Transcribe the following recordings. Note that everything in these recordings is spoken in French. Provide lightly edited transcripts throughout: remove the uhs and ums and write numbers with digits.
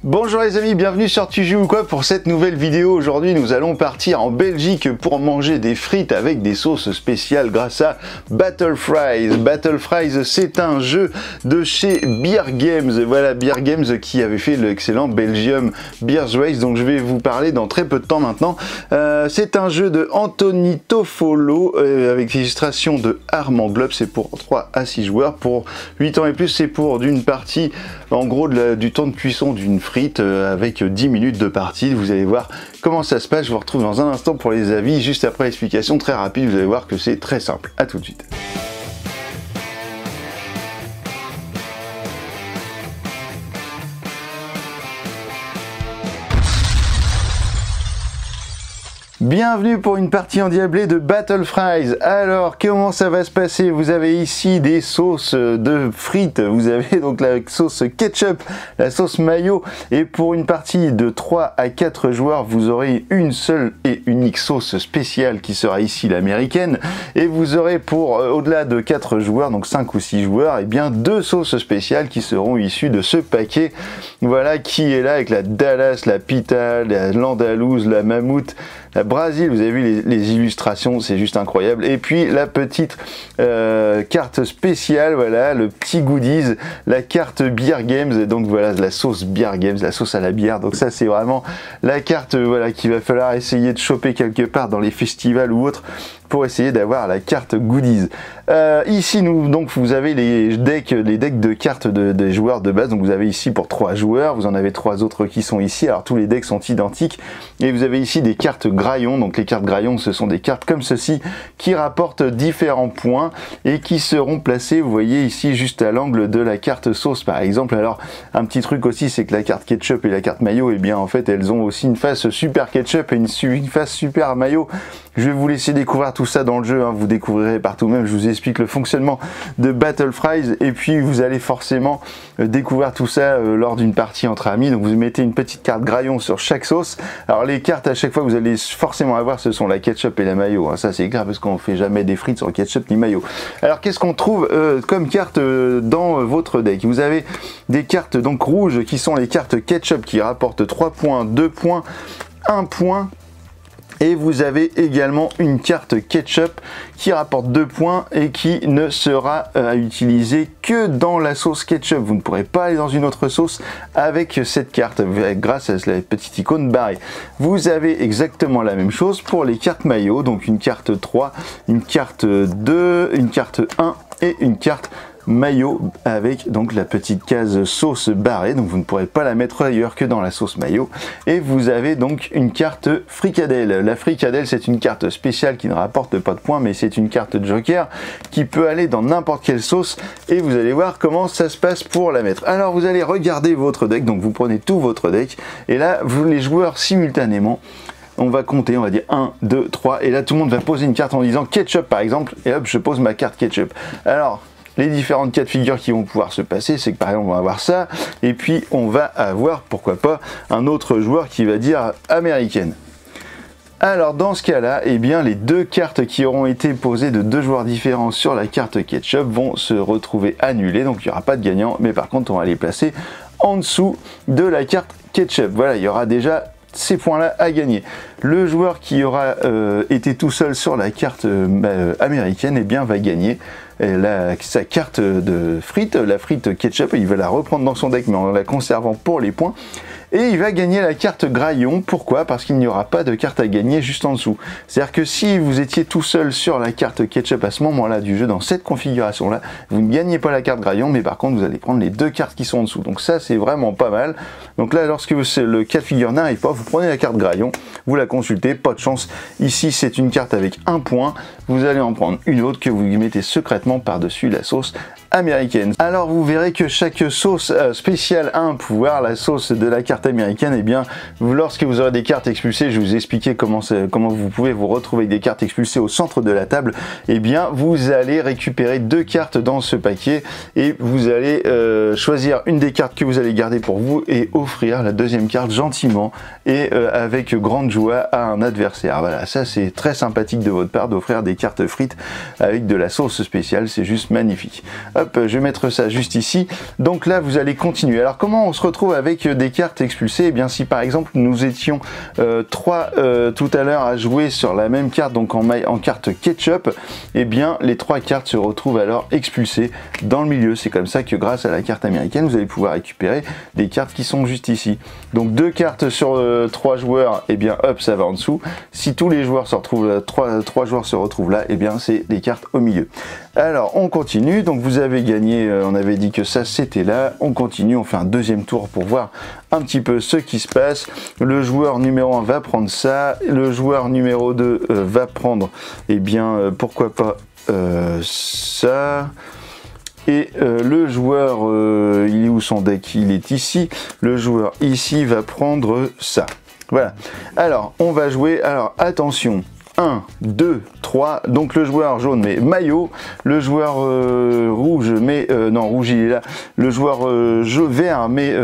Bonjour les amis, bienvenue sur Tu joues ou quoi pour cette nouvelle vidéo. Aujourd'hui nous allons partir en Belgique pour manger des frites avec des sauces spéciales grâce à Battle Fries. Battle Fries, c'est un jeu de chez Beer Games. Voilà, Beer Games qui avait fait l'excellent Belgium Beers Race dont je vais vous parler dans très peu de temps maintenant. C'est un jeu de Anthony Toffolo avec illustration de Armand Globe. C'est pour 3 à 6 joueurs. Pour 8 ans et plus, c'est pour d'une partie, en gros du temps de cuisson d'une frite avec 10 minutes de partie. Vous allez voir comment ça se passe. Je vous retrouve dans un instant pour les avis, juste après l'explication très rapide. Vous allez voir que c'est très simple. À tout de suite. Bienvenue pour une partie endiablée de Battle Fries. Alors, comment ça va se passer? Vous avez ici des sauces de frites. Vous avez donc la sauce ketchup, la sauce mayo. Et pour une partie de 3 à 4 joueurs, vous aurez une seule et unique sauce spéciale qui sera ici l'américaine. Et vous aurez pour au-delà de 4 joueurs, donc 5 ou 6 joueurs, et bien 2 sauces spéciales qui seront issues de ce paquet. Voilà, qui est là avec la Dallas, la Pita, l'Andalouse, la Mammouth, la Brésil. Vous avez vu les illustrations, c'est juste incroyable. Et puis la petite carte spéciale, voilà, le petit goodies, la carte Beer Games. Donc voilà, la sauce Beer Games, la sauce à la bière. Donc ça, c'est vraiment la carte, voilà, qu'il va falloir essayer de choper quelque part dans les festivals ou autres pour essayer d'avoir la carte goodies. Ici, donc vous avez les decks de cartes des joueurs de base. Donc vous avez ici pour 3 joueurs, vous en avez 3 autres qui sont ici. Alors tous les decks sont identiques. Et vous avez ici des cartes graillons. Donc les cartes graillons, ce sont des cartes comme ceci qui rapportent différents points et qui seront placées, vous voyez ici, juste à l'angle de la carte sauce par exemple. Alors un petit truc aussi, c'est que la carte ketchup et la carte mayo, et bien en fait elles ont aussi une face super ketchup et une face super mayo. Je vais vous laisser découvrir tout ça dans le jeu, hein. Vous découvrirez par vous-même. Je vous explique le fonctionnement de Battle Fries et puis vous allez forcément découvrir tout ça lors d'une partie entre amis. Donc vous mettez une petite carte graillon sur chaque sauce. Alors les cartes à chaque fois vous allez forcément avoir, ce sont la ketchup et la mayo, hein. Ça c'est clair parce qu'on ne fait jamais des frites sans ketchup ni mayo. Alors qu'est-ce qu'on trouve comme carte dans votre deck? Vous avez des cartes donc rouges qui sont les cartes ketchup qui rapportent 3 points, 2 points, 1 point. Et vous avez également une carte ketchup qui rapporte 2 points et qui ne sera à utiliser que dans la sauce ketchup. Vous ne pourrez pas aller dans une autre sauce avec cette carte grâce à la petite icône barrée. Vous avez exactement la même chose pour les cartes maillot. Donc une carte 3, une carte 2, une carte 1 et une carte mayo avec donc la petite case sauce barrée, donc vous ne pourrez pas la mettre ailleurs que dans la sauce mayo. Et vous avez donc une carte fricadelle. La fricadelle, c'est une carte spéciale qui ne rapporte pas de points, mais c'est une carte joker qui peut aller dans n'importe quelle sauce et vous allez voir comment ça se passe pour la mettre. Alors vous allez regarder votre deck, donc vous prenez tout votre deck et là vous les joueurs simultanément, on va compter, on va dire 1, 2, 3 et là tout le monde va poser une carte en disant ketchup par exemple et hop je pose ma carte ketchup. Alors les différentes cas de figure qui vont pouvoir se passer, c'est que par exemple on va avoir ça, et puis on va avoir, pourquoi pas, un autre joueur qui va dire américaine. Alors dans ce cas-là, eh bien les 2 cartes qui auront été posées de 2 joueurs différents sur la carte ketchup vont se retrouver annulées, donc il n'y aura pas de gagnant, mais par contre on va les placer en dessous de la carte ketchup. Voilà, il y aura déjà ces points-là à gagner. Le joueur qui aura été tout seul sur la carte américaine, eh bien va gagner sa carte de frite, la frite ketchup, et il va la reprendre dans son deck mais en la conservant pour les points. Et il va gagner la carte graillon. Pourquoi? Parce qu'il n'y aura pas de carte à gagner juste en dessous. C'est-à-dire que si vous étiez tout seul sur la carte ketchup à ce moment-là du jeu, dans cette configuration-là, vous ne gagnez pas la carte graillon, mais par contre vous allez prendre les 2 cartes qui sont en dessous. Donc ça c'est vraiment pas mal. Donc là lorsque le cas de figure n'arrive pas, vous prenez la carte graillon, vous la consultez, pas de chance. Ici c'est une carte avec 1 point, vous allez en prendre une autre que vous mettez secrètement par-dessus la sauce américaine. Alors vous verrez que chaque sauce spéciale a un pouvoir. La sauce de la carte américaine, et bien lorsque vous aurez des cartes expulsées, je vais vous expliquer comment vous pouvez vous retrouver avec des cartes expulsées au centre de la table. Et bien vous allez récupérer 2 cartes dans ce paquet et vous allez choisir une des cartes que vous allez garder pour vous et offrir la deuxième carte gentiment et avec grande joie à un adversaire. Voilà, ça c'est très sympathique de votre part d'offrir des cartes frites avec de la sauce spéciale, c'est juste magnifique. Hop, je vais mettre ça juste ici. Donc là, vous allez continuer. Alors comment on se retrouve avec des cartes expulsées? Eh bien, si par exemple nous étions 3 tout à l'heure à jouer sur la même carte, donc en carte ketchup, eh bien les 3 cartes se retrouvent alors expulsées dans le milieu. C'est comme ça que grâce à la carte américaine, vous allez pouvoir récupérer des cartes qui sont juste ici. Donc 2 cartes sur 3 joueurs, eh bien hop, ça va en dessous. Si tous les joueurs se retrouvent, 3 joueurs se retrouvent là, eh bien c'est des cartes au milieu. Alors on continue, donc vous avez gagné, on avait dit que ça c'était là, on continue, on fait un deuxième tour pour voir un petit peu ce qui se passe. Le joueur numéro 1 va prendre ça, le joueur numéro 2 va prendre, eh bien pourquoi pas ça. Et le joueur, il est où son deck? Il est ici. Le joueur ici va prendre ça. Voilà. Alors, on va jouer. Alors, attention. 1, 2, 3, donc le joueur jaune met maillot, le joueur rouge met, non rouge il est là, le joueur vert met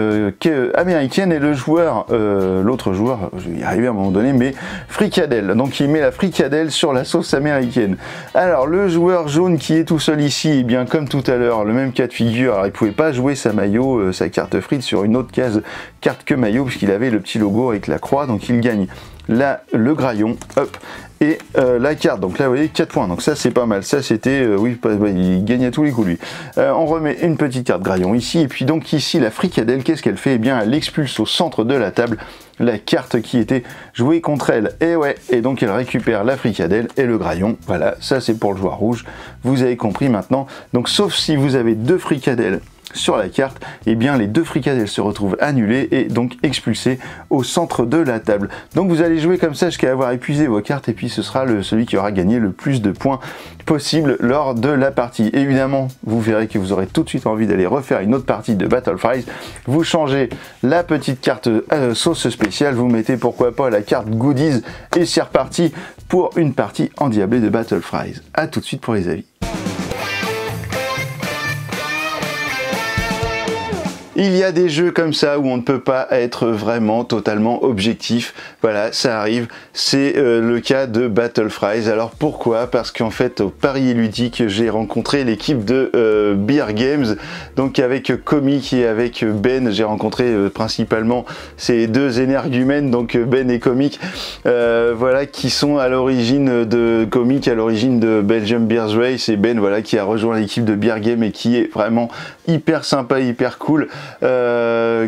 américaine et le joueur, l'autre joueur, je vais y arriver à un moment donné, mais fricadelle, donc il met la fricadelle sur la sauce américaine. Alors le joueur jaune qui est tout seul ici, eh bien comme tout à l'heure, le même cas de figure, alors il pouvait pas jouer sa maillot, sa carte frite sur une autre case carte que maillot, puisqu'il avait le petit logo avec la croix, donc il gagne là le graillon, hop, et la carte, donc là vous voyez 4 points, donc ça c'est pas mal, ça c'était, oui, il gagne à tous les coups lui. On remet une petite carte graillon ici, et puis donc ici la fricadelle, qu'est-ce qu'elle fait? Eh bien elle expulse au centre de la table la carte qui était jouée contre elle, et ouais, et donc elle récupère la fricadelle et le graillon, voilà, ça c'est pour le joueur rouge, vous avez compris maintenant, donc sauf si vous avez 2 fricadelles sur la carte, et bien les 2 fricadelles se retrouvent annulées et donc expulsées au centre de la table. Donc vous allez jouer comme ça jusqu'à avoir épuisé vos cartes et puis ce sera celui qui aura gagné le plus de points possible lors de la partie. Évidemment, vous verrez que vous aurez tout de suite envie d'aller refaire une autre partie de Battle Fries. Vous changez la petite carte sauce spéciale, vous mettez pourquoi pas la carte goodies et c'est reparti pour une partie endiablée de Battle Fries. A tout de suite pour les avis. Il y a des jeux comme ça où on ne peut pas être vraiment totalement objectif. Voilà, ça arrive. C'est le cas de Battle Fries. Alors pourquoi? Parce qu'en fait, au Paris Ludique, j'ai rencontré l'équipe de Beer Games. Donc avec Comic et avec Ben, j'ai rencontré principalement ces 2 énergumènes, donc Ben et Comic, voilà, qui sont à l'origine de Comic, à l'origine de Belgium Beers Race, et Ben, voilà, qui a rejoint l'équipe de Beer Games et qui est vraiment hyper sympa, hyper cool.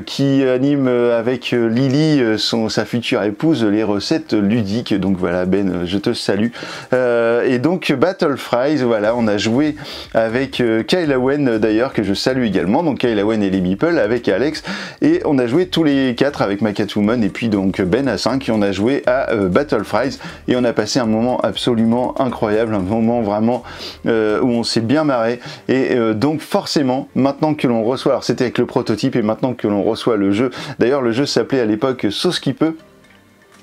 Qui anime avec Lily, sa future épouse, les recettes ludiques. Donc voilà Ben, je te salue. Et donc Battle Fries, voilà, on a joué avec Kyle Owen d'ailleurs, que je salue également, donc Kyle Owen et les Meeple, avec Alex, et on a joué tous les 4 avec ma Catwoman et puis donc Ben à 5, et on a joué à Battle Fries et on a passé un moment absolument incroyable, un moment vraiment où on s'est bien marré, et donc forcément maintenant que l'on reçoit, alors c'était avec le prototype et maintenant que l'on reçoit le jeu, d'ailleurs le jeu s'appelait à l'époque Sauce qui peut,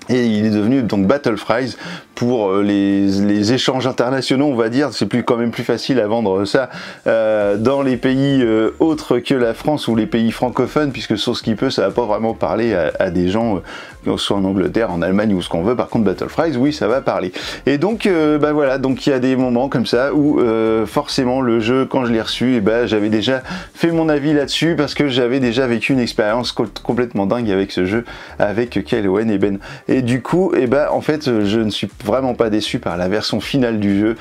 et il est devenu donc Battle Fries pour les échanges internationaux, on va dire. C'est quand même plus facile à vendre ça dans les pays autres que la France ou les pays francophones, puisque Sauce qui peut, ça va pas vraiment parler à des gens soit en Angleterre, en Allemagne ou ce qu'on veut. Par contre Battle Fries, oui, ça va parler. Et donc bah voilà, donc il y a des moments comme ça où forcément le jeu, quand je l'ai reçu, et bah, j'avais déjà fait mon avis là-dessus parce que j'avais déjà vécu une expérience complètement dingue avec ce jeu, avec Kyle Owen et Ben. Et du coup, et bah, en fait, je ne suis vraiment pas déçu par la version finale du jeu,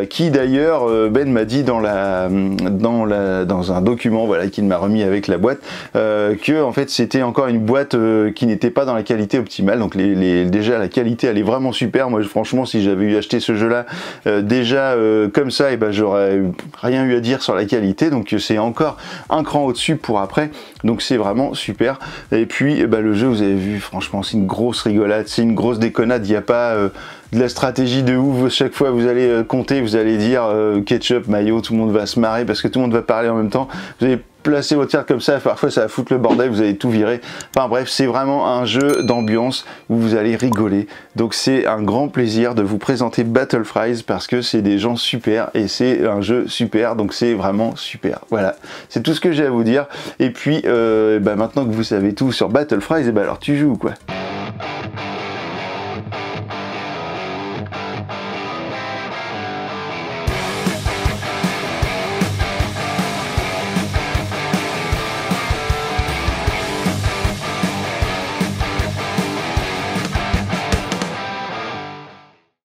qui d'ailleurs, Ben m'a dit dans un document, voilà, qu'il m'a remis avec la boîte, que en fait c'était encore une boîte qui n'était pas dans la qualité optimale. Donc déjà la qualité elle est vraiment super. Moi franchement, si j'avais eu acheté ce jeu-là déjà comme ça, et ben j'aurais rien eu à dire sur la qualité. Donc c'est encore un cran au-dessus pour après. Donc c'est vraiment super. Et puis bah, le jeu, vous avez vu, franchement c'est une grosse rigolade, c'est une grosse déconnade. Il n'y a pas de la stratégie de ouf. Chaque fois vous allez compter, vous allez dire ketchup, mayo, tout le monde va se marrer parce que tout le monde va parler en même temps. Vous allez placer votre carte comme ça, parfois ça va foutre le bordel, vous allez tout virer. Enfin bref, c'est vraiment un jeu d'ambiance où vous allez rigoler. Donc c'est un grand plaisir de vous présenter Battle Fries parce que c'est des gens super et c'est un jeu super, donc c'est vraiment super. Voilà, c'est tout ce que j'ai à vous dire. Et puis bah, maintenant que vous savez tout sur Battle Fries, et bah alors tu joues ou quoi?